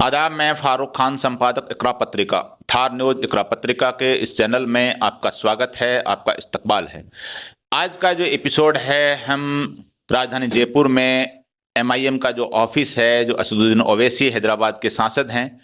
आदाब, मैं फारूक खान, संपादक इकरा पत्रिका, थार न्यूज़ इकरा पत्रिका के इस चैनल में आपका स्वागत है, आपका इस्तकबाल है। आज का जो एपिसोड है, हम राजधानी जयपुर में एमआईएम का जो ऑफिस है, जो असदुद्दीन ओवैसी हैदराबाद के सांसद हैं,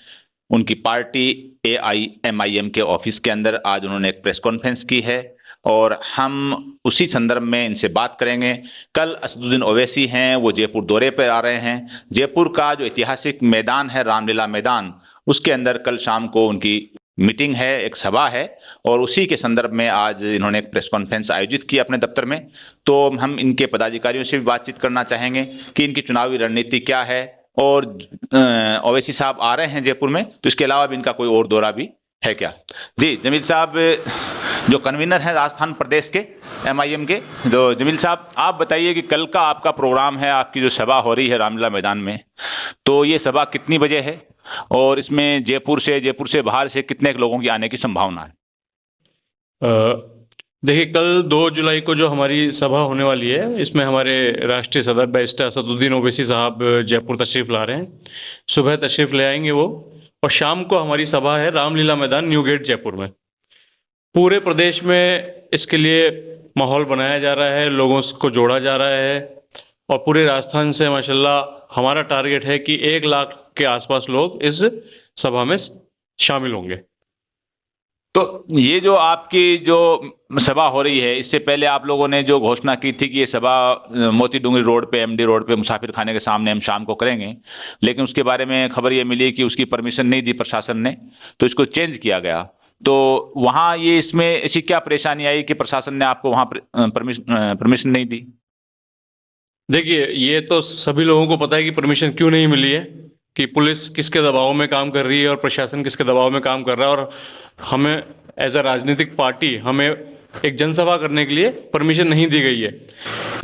उनकी पार्टी एआईएमआईएम के ऑफिस के अंदर आज उन्होंने एक प्रेस कॉन्फ्रेंस की है और हम उसी संदर्भ में इनसे बात करेंगे। कल असदुद्दीन ओवैसी हैं, वो जयपुर दौरे पर आ रहे हैं। जयपुर का जो ऐतिहासिक मैदान है, रामलीला मैदान, उसके अंदर कल शाम को उनकी मीटिंग है, एक सभा है और उसी के संदर्भ में आज इन्होंने एक प्रेस कॉन्फ्रेंस आयोजित की अपने दफ्तर में। तो हम इनके पदाधिकारियों से भी बातचीत करना चाहेंगे कि इनकी चुनावी रणनीति क्या है और ओवैसी साहब आ रहे हैं जयपुर में, तो इसके अलावा भी इनका कोई और दौरा भी है क्या। जी जमील साहब, जो कन्वीनर हैं राजस्थान प्रदेश के एमआईएम के, जो जमील साहब, आप बताइए कि कल का आपका प्रोग्राम है, आपकी जो सभा हो रही है रामलीला मैदान में, तो ये सभा कितनी बजे है और इसमें जयपुर से बाहर से कितने लोगों की आने की संभावना है? देखिए, कल 2 जुलाई को जो हमारी सभा होने वाली है, इसमें हमारे राष्ट्रीय सदर बैरिस्टर असदुद्दीन ओवैसी साहब जयपुर तशरीफ़ ला रहे हैं। सुबह तशरीफ़ ले आएंगे वो, और शाम को हमारी सभा है रामलीला मैदान, न्यू गेट, जयपुर में। पूरे प्रदेश में इसके लिए माहौल बनाया जा रहा है, लोगों को जोड़ा जा रहा है और पूरे राजस्थान से माशाल्लाह हमारा टारगेट है कि 1 लाख के आसपास लोग इस सभा में शामिल होंगे। तो ये जो आपकी जो सभा हो रही है, इससे पहले आप लोगों ने जो घोषणा की थी कि ये सभा मोती डूंगरी रोड पे, एमडी रोड पे, मुसाफिर खाने के सामने हम शाम को करेंगे, लेकिन उसके बारे में खबर ये मिली कि उसकी परमिशन नहीं दी प्रशासन ने, तो इसको चेंज किया गया। तो वहाँ ये इसमें ऐसी क्या परेशानी आई कि प्रशासन ने आपको वहाँ परमिशन नहीं दी? देखिए, ये तो सभी लोगों को पता है कि परमिशन क्यों नहीं मिली है, कि पुलिस किसके दबाव में काम कर रही है और प्रशासन किसके दबाव में काम कर रहा है, और हमें एज अ राजनीतिक पार्टी हमें एक जनसभा करने के लिए परमिशन नहीं दी गई है।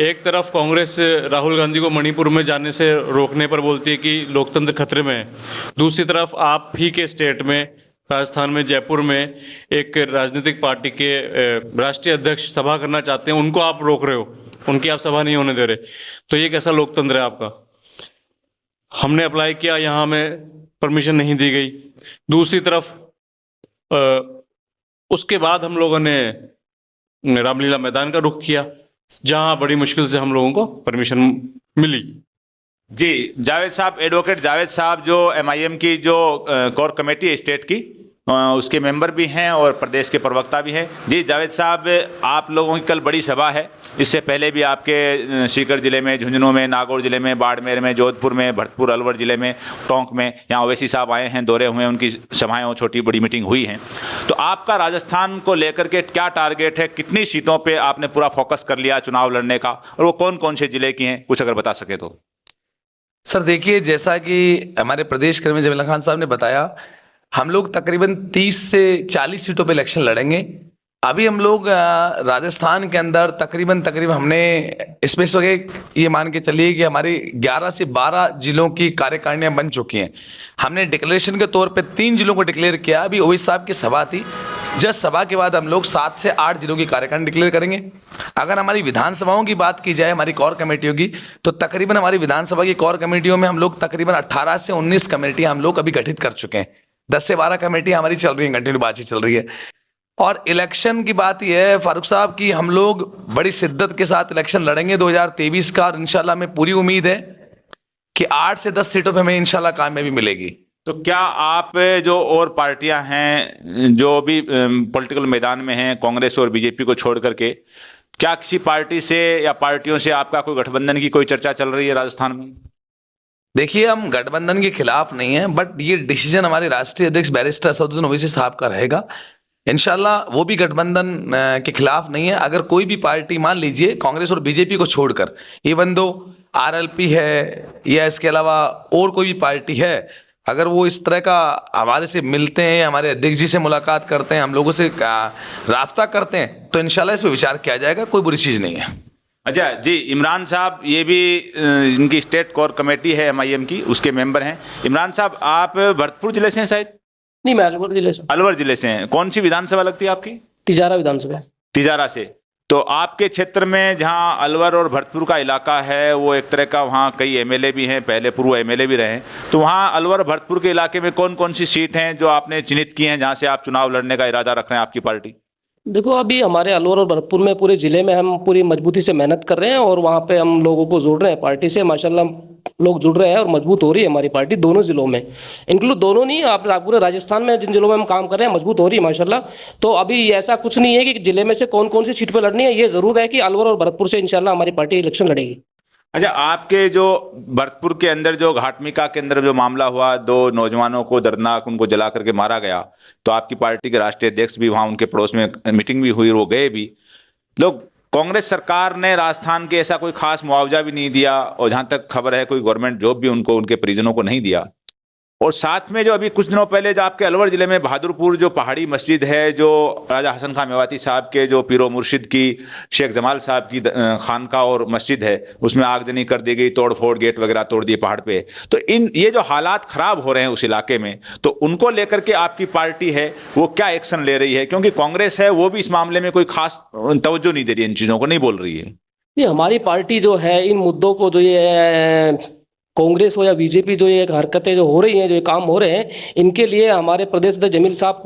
एक तरफ कांग्रेस राहुल गांधी को मणिपुर में जाने से रोकने पर बोलती है कि लोकतंत्र खतरे में है, दूसरी तरफ आप ही के स्टेट में, राजस्थान में, जयपुर में एक राजनीतिक पार्टी के राष्ट्रीय अध्यक्ष सभा करना चाहते हैं, उनको आप रोक रहे हो, उनकी आप सभा नहीं होने दे रहे। तो ये कैसा लोकतंत्र है आपका? हमने अप्लाई किया, यहाँ हमें परमिशन नहीं दी गई। दूसरी तरफ उसके बाद हम लोगों ने रामलीला मैदान का रुख किया, जहाँ बड़ी मुश्किल से हम लोगों को परमिशन मिली। जी जावेद साहब, एडवोकेट जावेद साहब, जो एमआईएम की जो कोर कमेटी है स्टेट की, उसके मेंबर भी हैं और प्रदेश के प्रवक्ता भी हैं। जी जावेद साहब, आप लोगों की कल बड़ी सभा है, इससे पहले भी आपके सीकर जिले में, झुंझुनू में, नागौर जिले में, बाड़मेर में, जोधपुर में, भरतपुर, अलवर जिले में, टोंक में, यहाँ ओवैसी साहब आए हैं, दौरे हुए हैं, उनकी सभाएं और छोटी बड़ी मीटिंग हुई हैं। तो आपका राजस्थान को लेकर के क्या टारगेट है? कितनी सीटों पर आपने पूरा फोकस कर लिया चुनाव लड़ने का, और वो कौन कौन से जिले की हैं, कुछ अगर बता सके तो। सर देखिए, जैसा कि हमारे प्रदेश कर्मी जमील खान साहब ने बताया, हम लोग तकरीबन 30 से 40 सीटों पे इलेक्शन लड़ेंगे। अभी हम लोग राजस्थान के अंदर तकरीबन हमने इसमें इस वक्त ये मान के चलिए कि हमारी 11 से 12 जिलों की कार्यकारिणियां बन चुकी हैं। हमने डिक्लेरेशन के तौर पे 3 जिलों को डिक्लेयर किया। अभी ओवैसी साहब की सभा थी, जस्ट सभा के बाद हम लोग 7 से 8 जिलों की कार्यकारिणी डिक्लेयर करेंगे। अगर हमारी विधानसभाओं की बात की जाए, हमारी कोर कमेटियों की, तो तकरीबन हमारी विधानसभा की कोर कमेटियों में हम लोग तकरीबन 18 से 19 कमेटियां हम लोग अभी गठित कर चुके हैं। 10 से 12 कमेटियां हमारी चल रही हैं, कंटिन्यू बातचीत चल रही है। और इलेक्शन की बात यह है फारूक साहब कि हम लोग बड़ी शिद्दत के साथ इलेक्शन लड़ेंगे 2023 का, और इंशाल्लाह हमें पूरी उम्मीद है कि 8 से 10 सीटों पे हमें इंशाल्लाह कामयाबी मिलेगी। तो क्या आप जो और पार्टियां हैं जो भी पॉलिटिकल मैदान में हैं, कांग्रेस और बीजेपी को छोड़ करके, क्या किसी पार्टी से या पार्टियों से आपका कोई गठबंधन की कोई चर्चा चल रही है राजस्थान में? देखिए, हम गठबंधन के खिलाफ नहीं है, बट ये डिसीजन हमारे राष्ट्रीय अध्यक्ष बैरिस्टर असदुद्दीन ओवैसी साहब का रहेगा। इंशाल्लाह वो भी गठबंधन के खिलाफ नहीं है। अगर कोई भी पार्टी, मान लीजिए कांग्रेस और बीजेपी को छोड़कर, इवन दो आरएलपी है या इसके अलावा और कोई भी पार्टी है, अगर वो इस तरह का हमारे से मिलते हैं, हमारे अध्यक्ष जी से मुलाकात करते हैं, हम लोगों से राब्ता करते हैं, तो इंशाल्लाह इस पर विचार किया जाएगा। कोई बुरी चीज़ नहीं है। अच्छा जी, इमरान साहब, ये भी इनकी स्टेट कोर कमेटी है एमआईएम की, उसके मेंबर हैं। इमरान साहब, आप भरतपुर जिले से हैं शायद? नहीं, मैं अलवर जिले से। अलवर जिले से हैं। कौन सी विधानसभा लगती है आपकी? तिजारा विधानसभा। तिजारा से। तो आपके क्षेत्र में जहां अलवर और भरतपुर का इलाका है, वो एक तरह का, वहां कई एमएलए भी हैं, पहले पूर्व एमएलए भी रहे हैं, तो वहां अलवर और भरतपुर के इलाके में कौन कौन सी सीट हैं जो आपने चिन्हित की हैं जहां से आप चुनाव लड़ने का इरादा रख रहे हैं आपकी पार्टी? देखो, अभी हमारे अलवर और भरतपुर में पूरे जिले में हम पूरी मजबूती से मेहनत कर रहे हैं और वहाँ पे हम लोगों को जोड़ रहे हैं पार्टी से। माशाल्लाह लोग जुड़ रहे हैं और मजबूत हो रही है हमारी पार्टी दोनों जिलों में, इंक्लूड दोनों नहीं, आप पूरे राजस्थान में जिन जिलों में हम काम कर रहे हैं मजबूत हो रही है माशाल्लाह। तो अभी ऐसा कुछ नहीं है कि जिले में से कौन कौन सी सीट पर लड़नी है, ये जरूर है कि अलवर और भरतपुर से इंशाल्लाह हमारी पार्टी इलेक्शन लड़ेगी। अच्छा, आपके जो भरतपुर के अंदर जो घाटमिका के अंदर जो मामला हुआ, 2 नौजवानों को दर्दनाक उनको जला करके मारा गया, तो आपकी पार्टी के राष्ट्रीय अध्यक्ष भी वहां उनके पड़ोस में मीटिंग भी हुई, वो गए भी लोग। कांग्रेस सरकार ने राजस्थान के ऐसा कोई खास मुआवजा भी नहीं दिया और जहां तक खबर है कोई गवर्नमेंट जॉब भी उनको, उनके परिजनों को नहीं दिया। और साथ में जो अभी कुछ दिनों पहले जो आपके अलवर जिले में बहादुरपुर जो पहाड़ी मस्जिद है, जो राजा हसन खां मेवाती साहब के जो पीरो मुर्शिद की, शेख जमाल साहब की खानका और मस्जिद है, उसमें आगजनी कर दी गई, तोड़ फोड़, गेट वगैरह तोड़ दिए पहाड़ पे। तो ये जो हालात खराब हो रहे हैं उस इलाके में, तो उनको लेकर के आपकी पार्टी है वो क्या एक्शन ले रही है? क्योंकि कांग्रेस है वो भी इस मामले में कोई खास तवज्जो नहीं दे रही है, इन चीज़ों को नहीं बोल रही है। ये हमारी पार्टी जो है इन मुद्दों को, जो ये कांग्रेस हो या बीजेपी, जो ये हरकतें जो हो रही हैं, जो ये काम हो रहे हैं, इनके लिए हमारे प्रदेश अध्यक्ष जमील साहब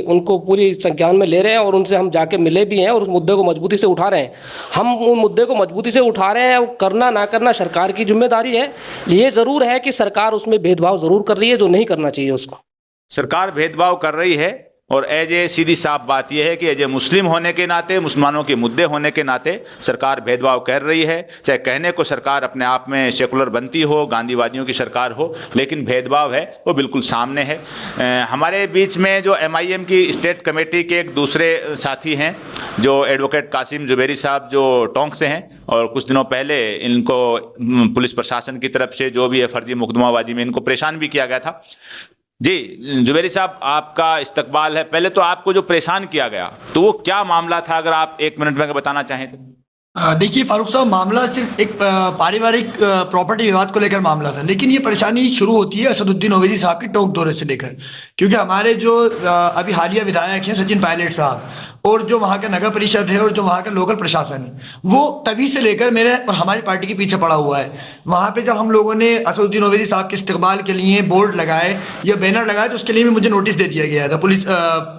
उनको पूरी संज्ञान में ले रहे हैं और उनसे हम जाके मिले भी हैं और उस मुद्दे को मजबूती से उठा रहे हैं। हम उन मुद्दे को मजबूती से उठा रहे हैं, करना ना करना सरकार की जिम्मेदारी है। ये ज़रूर है कि सरकार उसमें भेदभाव ज़रूर कर रही है जो नहीं करना चाहिए उसको। सरकार भेदभाव कर रही है और एज ए सीधी साफ बात यह है कि एज ए मुस्लिम होने के नाते, मुसलमानों के मुद्दे होने के नाते सरकार भेदभाव कर रही है। चाहे कहने को सरकार अपने आप में सेकुलर बनती हो, गांधीवादियों की सरकार हो, लेकिन भेदभाव है वो बिल्कुल सामने है। हमारे बीच में जो MIM की स्टेट कमेटी के एक दूसरे साथी हैं, जो एडवोकेट कासिम जुबैरी साहब, जो टोंक से हैं, और कुछ दिनों पहले इनको पुलिस प्रशासन की तरफ से जो भी है फर्जी मुकदमाबाजी में इनको परेशान भी किया गया था। जी जुबैरी साहब, आपका इस्तकबाल है। पहले तो आपको जो परेशान किया गया तो वो क्या मामला था, अगर आप 1 मिनट में अगर बताना चाहें तो? देखिए फारूक साहब, मामला सिर्फ एक पारिवारिक प्रॉपर्टी विवाद को लेकर मामला था, लेकिन ये परेशानी शुरू होती है असदुद्दीन ओवैसी साहब के टोंक दौरे से लेकर। क्योंकि हमारे जो अभी हालिया विधायक हैं सचिन पायलट साहब, और जो वहाँ का नगर परिषद है और जो वहाँ का लोकल प्रशासन है, वो तभी से लेकर मेरे और हमारी पार्टी के पीछे पड़ा हुआ है। वहाँ पे जब हम लोगों ने असदुद्दीन ओवैसी साहब के इस्तकबाल के लिए बोर्ड लगाए या बैनर लगाए, तो उसके लिए भी मुझे नोटिस दे दिया गया था पुलिस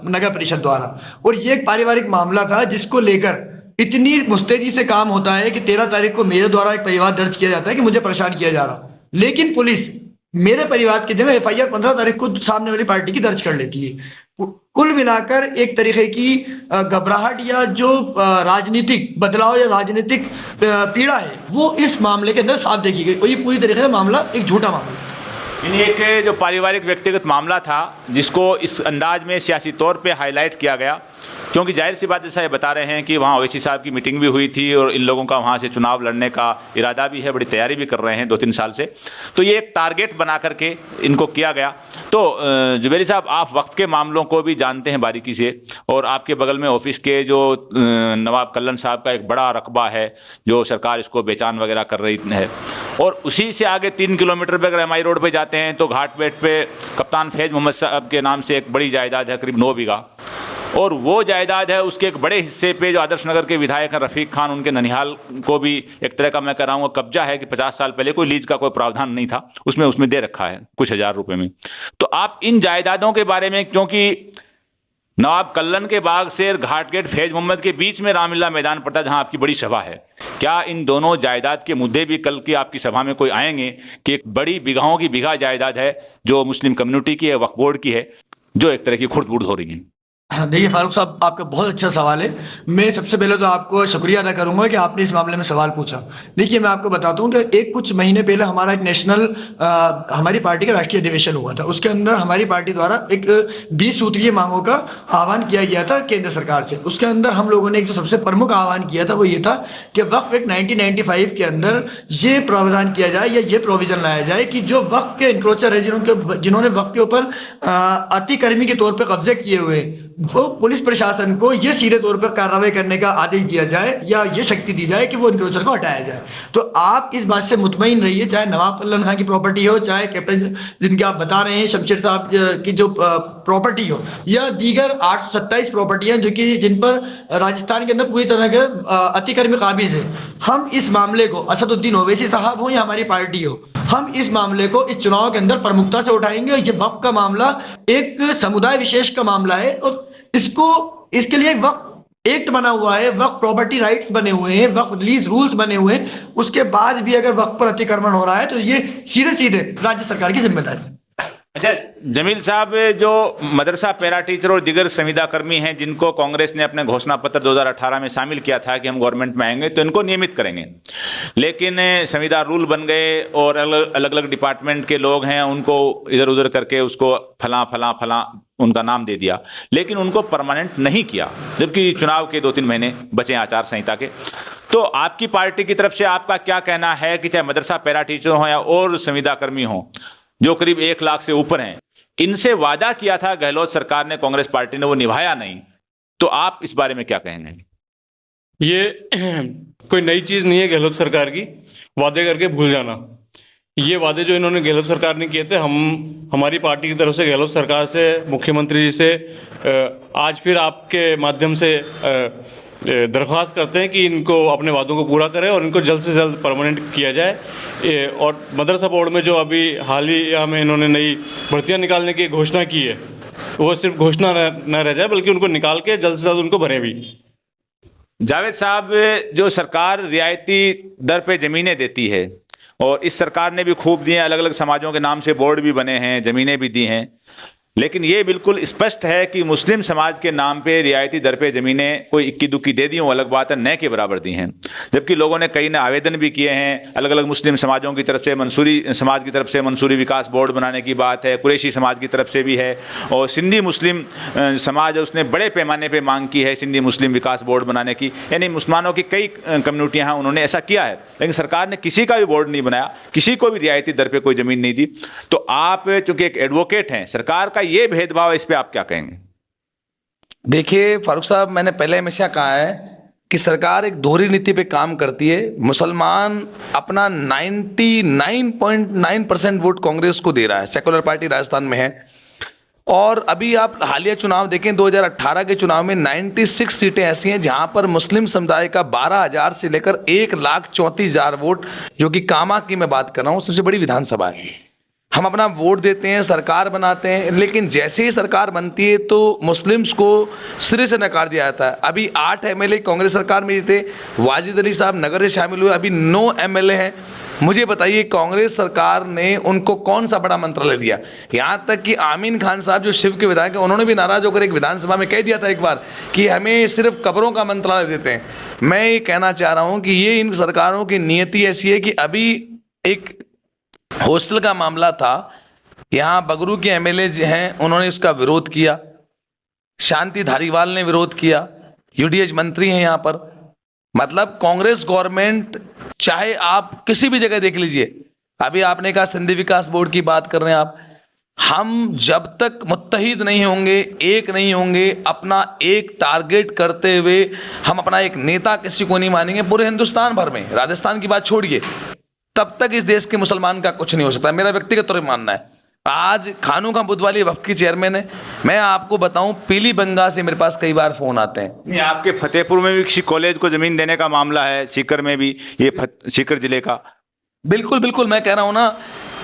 नगर परिषद द्वारा। और ये एक पारिवारिक मामला था जिसको लेकर इतनी मुस्तैदी से काम होता है कि 13 तारीख को मेरे द्वारा एक परिवार दर्ज किया जाता है कि मुझे परेशान किया जा रहा, लेकिन पुलिस मेरे परिवार की जगह FIR 15 तारीख को सामने वाली पार्टी की दर्ज कर लेती है। कुल मिलाकर एक तरीके की घबराहट या जो राजनीतिक बदलाव या राजनीतिक पीड़ा है वो इस मामले के अंदर साफ देखी गई, और ये पूरी तरीके से मामला एक झूठा मामला है। एक जो पारिवारिक व्यक्तिगत मामला था जिसको इस अंदाज में सियासी तौर पे हाईलाइट किया गया, क्योंकि जाहिर सी बात जैसा ये बता रहे हैं कि वहाँ ओवैसी साहब की मीटिंग भी हुई थी और इन लोगों का वहाँ से चुनाव लड़ने का इरादा भी है, बड़ी तैयारी भी कर रहे हैं 2-3 साल से। तो ये एक टारगेट बना करके इनको किया गया। तो जुबैरी साहब, आप वक्त के मामलों को भी जानते हैं बारीकी से, और आपके बगल में ऑफिस के जो नवाब कल्लन साहब का एक बड़ा रकबा है जो सरकार इसको बेचान वगैरह कर रही है, और उसी से आगे 3 किलोमीटर पर अगर MI रोड पर जाते हैं तो घाटपेट पे कप्तान फैज मोहम्मद साहब के नाम से एक बड़ी जायदाद है, करीब 9 बीघा, और वो जायदाद है उसके एक बड़े हिस्से पे जो आदर्श नगर के विधायक हैं रफ़ीक खान, उनके ननिहाल को भी एक तरह का मैं कह रहा हूँ कब्जा है कि 50 साल पहले कोई लीज का कोई प्रावधान नहीं था, उसमें दे रखा है कुछ हज़ार रुपए में। तो आप इन जायदादों के बारे में, क्योंकि नवाब कल्लन के बाग से घाटगेट फैज मोहम्मद के बीच में रामलीला मैदान पड़ता है जहां आपकी बड़ी सभा है, क्या इन दोनों जायदाद के मुद्दे भी कल की आपकी सभा में कोई आएंगे कि एक बड़ी बीघाओं की बीघा जायदाद है जो मुस्लिम कम्युनिटी की है, वक्फ बोर्ड की है, जो एक तरह की खुर्द-बुर्द हो रही है? देखिए फारूक साहब, आपका बहुत अच्छा सवाल है। मैं सबसे पहले तो आपको शुक्रिया अदा करूंगा कि आपने इस मामले में सवाल पूछा। देखिए मैं आपको बताता हूं कि कुछ महीने पहले हमारा एक नेशनल हमारी पार्टी का राष्ट्रीय अधिवेशन हुआ था। उसके अंदर हमारी पार्टी द्वारा एक 20 सूत्रीय मांगों का आह्वान किया गया था केंद्र सरकार से। उसके अंदर हम लोगों ने एक जो सबसे प्रमुख आह्वान किया था वो ये था कि वक्फ एक्ट 1995 के अंदर ये प्रावधान किया जाए या ये प्रोविजन लाया जाए कि जो वक्फ के इंक्रोचर है, जिन्होंने वक्फ के ऊपर अतिक्रमी के तौर पर कब्जे किए हुए वो पुलिस प्रशासन को ये सीधे तौर पर कार्रवाई करने का आदेश दिया जाए या ये शक्ति दी जाए कि वो इंक्रोचर को हटाया जाए। तो आप इस बात से मुतमईन रहिए, चाहे नवाब कल्याण खां की प्रॉपर्टी हो, चाहे कैप्टन जिनके आप बता रहे हैं शमशेर साहब की जो प्रॉपर्टी हो, या दीगर 827 प्रॉपर्टियां जो कि जिन पर राजस्थान के अंदर पूरी तरह के अतिक्रमण काबिज है। हम इस मामले को असदुद्दीन ओवैसी साहब हो या हमारी पार्टी हो, हम इस मामले को इस चुनाव के अंदर प्रमुखता से उठाएंगे। ये वक्फ का मामला एक समुदाय विशेष का मामला है और इसके लिए वक्फ एक्ट बना हुआ है, वक्फ प्रॉपर्टी राइट्स बने हुए हैं, वक्फ रिलीज रूल्स बने हुए हैं। उसके बाद भी अगर वक्फ पर अतिक्रमण हो रहा है तो ये सीधे सीधे राज्य सरकार की जिम्मेदारी है। अच्छा जमील साहब, जो मदरसा पैरा टीचर और दिगर संविदा कर्मी हैं जिनको कांग्रेस ने अपने घोषणा पत्र 2018 में शामिल किया था कि हम गवर्नमेंट में आएंगे तो इनको नियमित करेंगे, लेकिन संविदा रूल बन गए और अलग अलग डिपार्टमेंट के लोग हैं उनको इधर उधर करके उसको फला फला फला उनका नाम दे दिया, लेकिन उनको परमानेंट नहीं किया, जबकि चुनाव के 2-3 महीने बचे आचार संहिता के। तो आपकी पार्टी की तरफ से आपका क्या कहना है कि चाहे मदरसा पैरा टीचर हो या और संविदा कर्मी हो जो करीब 1 लाख से ऊपर हैं, इनसे वादा किया था गहलोत सरकार ने, कांग्रेस पार्टी ने, वो निभाया नहीं, तो आप इस बारे में क्या कहेंगे? ये कोई नई चीज नहीं है गहलोत सरकार की, वादे करके भूल जाना। ये वादे जो इन्होंने गहलोत सरकार ने किए थे, हमारी पार्टी की तरफ से गहलोत सरकार से, मुख्यमंत्री जी से आज फिर आपके माध्यम से दरख्वास्त करते हैं कि इनको अपने वादों को पूरा करें और इनको जल्द से जल्द परमानेंट किया जाए। और मदरसा बोर्ड में जो अभी हालिया में इन्होंने नई भर्तियां निकालने की घोषणा की है, वो सिर्फ घोषणा न रह जाए बल्कि उनको निकाल के जल्द से जल्द उनको भरें भी। जावेद साहब, जो सरकार रियायती दर पे ज़मीनें देती है और इस सरकार ने भी खूब दिए, अलग अलग समाजों के नाम से बोर्ड भी बने हैं, ज़मीनें भी दी हैं, लेकिन ये बिल्कुल स्पष्ट है कि मुस्लिम समाज के नाम पे रियायती दर पे ज़मीनें कोई इक्की दुक्की दे दी हो, अलग बात है, न के बराबर दी हैं। जबकि लोगों ने कई ने आवेदन भी किए हैं, अलग अलग मुस्लिम समाजों की तरफ से, मंसूरी समाज की तरफ से मंसूरी विकास बोर्ड बनाने की बात है, कुरैशी समाज की तरफ से भी है, और सिंधी मुस्लिम समाज है उसने बड़े पैमाने पर मांग की है सिंधी मुस्लिम विकास बोर्ड बनाने की, यानी मुसलमानों की कई कम्युनिटियाँ हैं उन्होंने ऐसा किया है, लेकिन सरकार ने किसी का भी बोर्ड नहीं बनाया, किसी को भी रियायती दर पर कोई ज़मीन नहीं दी। तो आप चूँकि एक एडवोकेट हैं, सरकार का ये भेदभाव, इस पे आप क्या कहेंगे? देखिए फारूक साहब, मैंने पहले हमेशा कहा है कि सरकार एक दोहरी नीति पे काम करती है। मुसलमान अपना 99.9% वोट कांग्रेस को दे रहा है, सेकुलर पार्टी राजस्थान में है। और अभी आप हालिया चुनाव देखें, 2018 के चुनाव में 96 सीटें ऐसी हैं जहां पर मुस्लिम समुदाय का 12,000 से लेकर 1,34,000 वोट, जो कि कामा की मैं बात कर रहा हूं, सबसे बड़ी विधानसभा है। हम अपना वोट देते हैं, सरकार बनाते हैं, लेकिन जैसे ही सरकार बनती है तो मुस्लिम्स को सिरे से नकार दिया जाता है। अभी 8 एमएलए कांग्रेस सरकार में जीते, वाजिद अली साहब नगर से शामिल हुए, अभी 9 एमएलए हैं। मुझे बताइए कांग्रेस सरकार ने उनको कौन सा बड़ा मंत्रालय दिया? यहाँ तक कि आमीन खान साहब जो शिव के विधायक हैं, उन्होंने भी नाराज होकर एक विधानसभा में कह दिया था एक बार कि हमें सिर्फ कब्रों का मंत्रालय देते हैं। मैं ये कहना चाह रहा हूँ कि ये इन सरकारों की नीयति ऐसी है कि अभी एक हॉस्टल का मामला था, यहाँ बगरू के एमएलए हैं, उन्होंने उसका विरोध किया, शांति धारीवाल ने विरोध किया, यूडीएच मंत्री हैं यहाँ पर। मतलब कांग्रेस गवर्नमेंट, चाहे आप किसी भी जगह देख लीजिए, अभी आपने कहा सिंधी विकास बोर्ड की बात कर रहे हैं आप, हम जब तक मुत्तहिद नहीं होंगे, एक नहीं होंगे, अपना एक टारगेट करते हुए हम अपना एक नेता किसी को नहीं मानेंगे पूरे हिंदुस्तान भर में, राजस्थान की बात छोड़िए, तब तक इस देश के मुसलमान का कुछ नहीं हो सकता। मेरा व्यक्तिगत तौर पर मानना है। आज खानू का बुधवाली वक्फ की चेयरमैन है। मैं आपको बताऊं, पीली बंगा से मेरे पास कई बार फोन आते हैं। नहीं, आपके फतेहपुर में भी किसी कॉलेज को जमीन देने का मामला है, सीकर में भी, ये सीकर जिले का। बिल्कुल बिल्कुल, मैं कह रहा हूं ना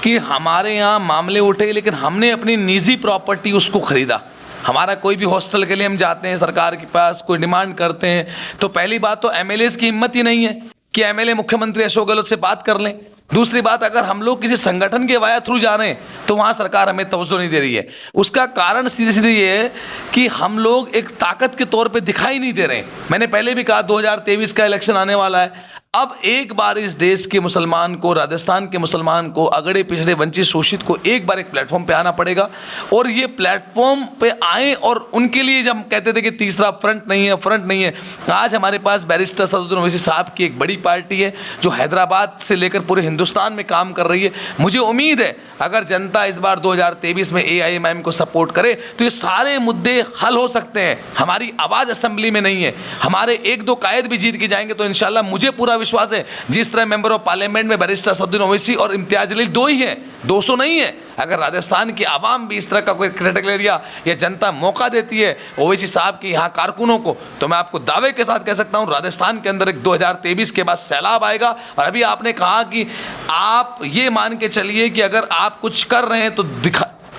कि हमारे यहाँ मामले उठे, लेकिन हमने अपनी निजी प्रॉपर्टी उसको खरीदा। हमारा कोई भी हॉस्टल के लिए हम जाते हैं सरकार के पास, कोई डिमांड करते हैं, तो पहली बात तो एमएलए की हिम्मत ही नहीं है कि एमएलए मुख्यमंत्री अशोक गहलोत से बात कर लें। दूसरी बात, अगर हम लोग किसी संगठन के वाया थ्रू जा रहे हैं तो वहाँ सरकार हमें तवज्जो नहीं दे रही है। उसका कारण सीधे सीधे ये है कि हम लोग एक ताकत के तौर पे दिखाई नहीं दे रहे हैं। मैंने पहले भी कहा 2023 का इलेक्शन आने वाला है, अब एक बार इस देश के मुसलमान को, राजस्थान के मुसलमान को, अगड़े पिछड़े वंचित शोषित को एक बार एक प्लेटफॉर्म पे आना पड़ेगा। और ये प्लेटफॉर्म पे आए, और उनके लिए जब हम कहते थे कि तीसरा फ्रंट नहीं है, आज हमारे पास बैरिस्टर असदुद्दीन ओवैसी साहब की एक बड़ी पार्टी है जो हैदराबाद से लेकर पूरे हिंदुस्तान में काम कर रही है। मुझे उम्मीद है अगर जनता इस बार 2023 में AIMIM को सपोर्ट करे तो ये सारे मुद्दे हल हो सकते हैं। हमारी आवाज़ असेंबली में नहीं है, हमारे एक दो कायद भी जीत के जाएंगे तो इंशाल्लाह मुझे पूरा विश्वास है, जिस तरह मेंबर ऑफ पार्लियामेंट में बैरिस्टर असदुद्दीन ओवैसी और इम्तियाज जलील 2 ही हैं, 200 नहीं है। अगर राजस्थान की आवाम भी इस तरह का कोई क्रिटिकल एरिया या जनता मौका देती है ओवैसी साहब के यहाँ कारकुनों को, तो मैं आपको दावे के साथ कह सकता हूँ राजस्थान के अंदर एक 2023 के बाद सैलाब आएगा। और अभी आपने कहा कि आप ये मान के चलिए कि अगर आप कुछ कर रहे हैं तो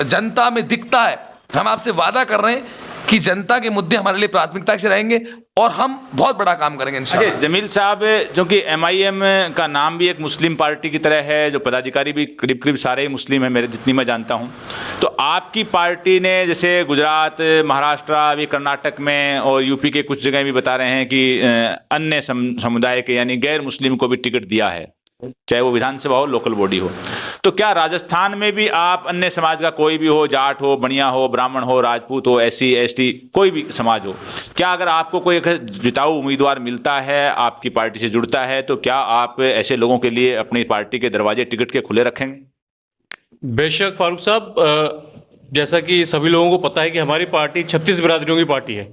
जनता में दिखता है। हम आपसे वादा कर रहे हैं कि जनता के मुद्दे हमारे लिए प्राथमिकता से रहेंगे और हम बहुत बड़ा काम करेंगे इंशाल्लाह। अच्छा, जमील साहब, जो कि MIM का नाम भी एक मुस्लिम पार्टी की तरह है, जो पदाधिकारी भी करीब करीब सारे ही मुस्लिम हैं मेरे जितनी मैं जानता हूं, तो आपकी पार्टी ने जैसे गुजरात, महाराष्ट्र, अभी कर्नाटक में और यूपी के कुछ जगह भी बता रहे हैं कि अन्य समुदाय के यानी गैर मुस्लिम को भी टिकट दिया है, चाहे वो विधानसभा हो, लोकल बॉडी हो। तो क्या राजस्थान में भी आप अन्य समाज का कोई भी हो, जाट हो, बनिया हो, ब्राह्मण हो, राजपूत हो, SC ST कोई भी समाज हो, क्या अगर आपको कोई एक जिताऊ उम्मीदवार मिलता है, आपकी पार्टी से जुड़ता है, तो क्या आप ऐसे लोगों के लिए अपनी पार्टी के दरवाजे टिकट के खुले रखेंगे? बेशक फारूक साहब, जैसा कि सभी लोगों को पता है कि हमारी पार्टी 36 बिरादरियों की पार्टी है,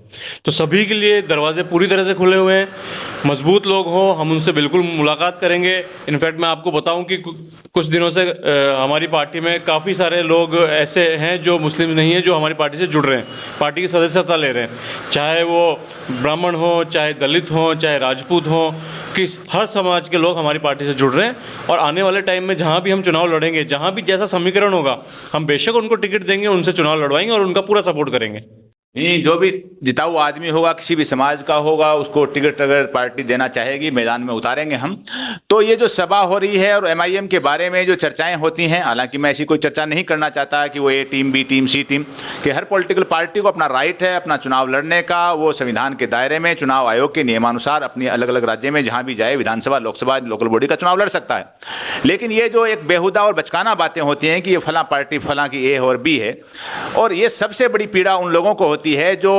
तो सभी के लिए दरवाजे पूरी तरह से खुले हुए हैं। मजबूत लोग हों, हम उनसे बिल्कुल मुलाकात करेंगे। इनफैक्ट मैं आपको बताऊं कि कुछ दिनों से हमारी पार्टी में काफ़ी सारे लोग ऐसे हैं जो मुस्लिम नहीं हैं, जो हमारी पार्टी से जुड़ रहे हैं, पार्टी की सदस्यता ले रहे हैं, चाहे वो ब्राह्मण हो, चाहे दलित हों, चाहे राजपूत हों, हर समाज के लोग हमारी पार्टी से जुड़ रहे हैं। और आने वाले टाइम में जहाँ भी हम चुनाव लड़ेंगे, जहाँ भी जैसा समीकरण होगा, हम बेशक उनको टिकट देंगे, उनसे चुनाव लड़वाएंगे और उनका पूरा सपोर्ट करेंगे। नहीं, जो भी जिताऊ आदमी होगा, किसी भी समाज का होगा, उसको टिकट अगर पार्टी देना चाहेगी, मैदान में उतारेंगे हम। तो ये जो सभा हो रही है और MIM के बारे में जो चर्चाएं होती हैं, हालांकि मैं ऐसी कोई चर्चा नहीं करना चाहता कि वो A team, B team, C team, कि हर पॉलिटिकल पार्टी को अपना राइट है अपना चुनाव लड़ने का, वो संविधान के दायरे में चुनाव आयोग के नियमानुसार अपनी अलग अलग राज्य में जहाँ भी जाए, विधानसभा, लोकसभा, लोकल बॉडी का चुनाव लड़ सकता है। लेकिन ये जो एक बेहुदा और बचकाना बातें होती हैं कि ये फलां पार्टी फलां की A और B है, और ये सबसे बड़ी पीड़ा उन लोगों को होती है जो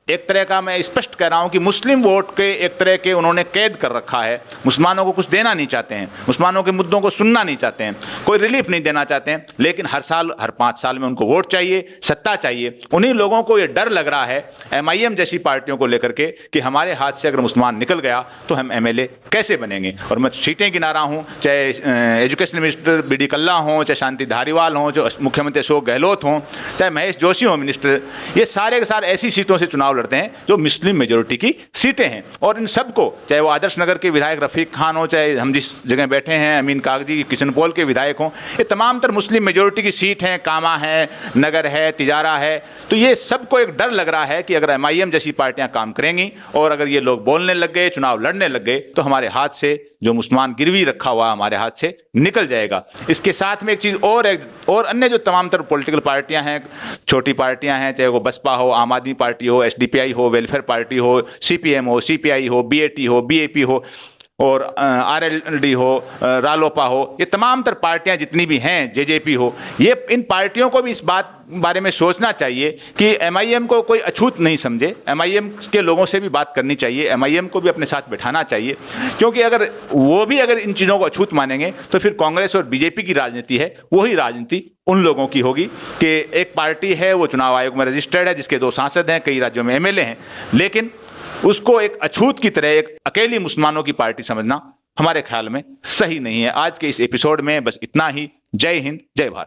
एक तरह का, मैं स्पष्ट कह रहा हूं कि मुस्लिम वोट के एक तरह के उन्होंने कैद कर रखा है। मुसलमानों को कुछ देना नहीं चाहते हैं, मुसलमानों के मुद्दों को सुनना नहीं चाहते हैं, कोई रिलीफ नहीं देना चाहते हैं, लेकिन हर साल, हर 5 साल में उनको वोट चाहिए, सत्ता चाहिए। उन्हीं लोगों को ये डर लग रहा है MIM जैसी पार्टियों को लेकर के कि हमारे हाथ से अगर मुसलमान निकल गया तो हम MLA कैसे बनेंगे। और मैं सीटें गिना रहा हूँ, चाहे एजुकेशन मिनिस्टर BD कल्ला हों, चाहे शांति धारीवाल हों, जो मुख्यमंत्री अशोक गहलोत हों, चाहे महेश जोशी हों मिनिस्टर, ये सारे के सारे ऐसी सीटों से चुनाव लड़ते हैं जो मुस्लिम मेजोरिटी की सीटें हैं। और इन सबको, चाहे वो आदर्श नगर के विधायक रफीक खान हो, चाहे हम जिस जगह बैठे हैं अमीन कागजी, किशनपोल के विधायक हों, ये तमाम तर मुस्लिम मेजोरिटी की सीट हैं, कामा है, नगर है, तिजारा है। तो ये सबको एक डर लग रहा है कि अगर MIM जैसी पार्टियां काम करेंगी और अगर ये लोग बोलने लग गए, चुनाव लड़ने लग गए, तो हमारे हाथ से जो मुसलमान गिरवी रखा हुआ हमारे हाथ से निकल जाएगा। इसके साथ में एक चीज़ और अन्य जो तमाम तरह पॉलिटिकल पार्टियां हैं, छोटी पार्टियां हैं, चाहे वो बसपा हो, आम आदमी पार्टी हो, SDPI हो, वेलफेयर पार्टी हो, CPM हो, CPI हो, BAT हो, BAP हो, और RLD हो, रालोपा हो, ये तमाम तर पार्टियां जितनी भी हैं, JJP हो, ये इन पार्टियों को भी इस बारे में सोचना चाहिए कि MIM को कोई अछूत नहीं समझे, MIM के लोगों से भी बात करनी चाहिए, MIM को भी अपने साथ बैठाना चाहिए। क्योंकि अगर वो भी अगर इन चीज़ों को अछूत मानेंगे तो फिर कांग्रेस और BJP की राजनीति है, वही राजनीति उन लोगों की होगी कि एक पार्टी है, वो चुनाव आयोग में रजिस्टर्ड है, जिसके 2 सांसद हैं, कई राज्यों में MLA हैं, लेकिन उसको एक अछूत की तरह एक अकेली मुसलमानों की पार्टी समझना हमारे ख्याल में सही नहीं है। आज के इस एपिसोड में बस इतना ही। जय हिंद, जय भारत।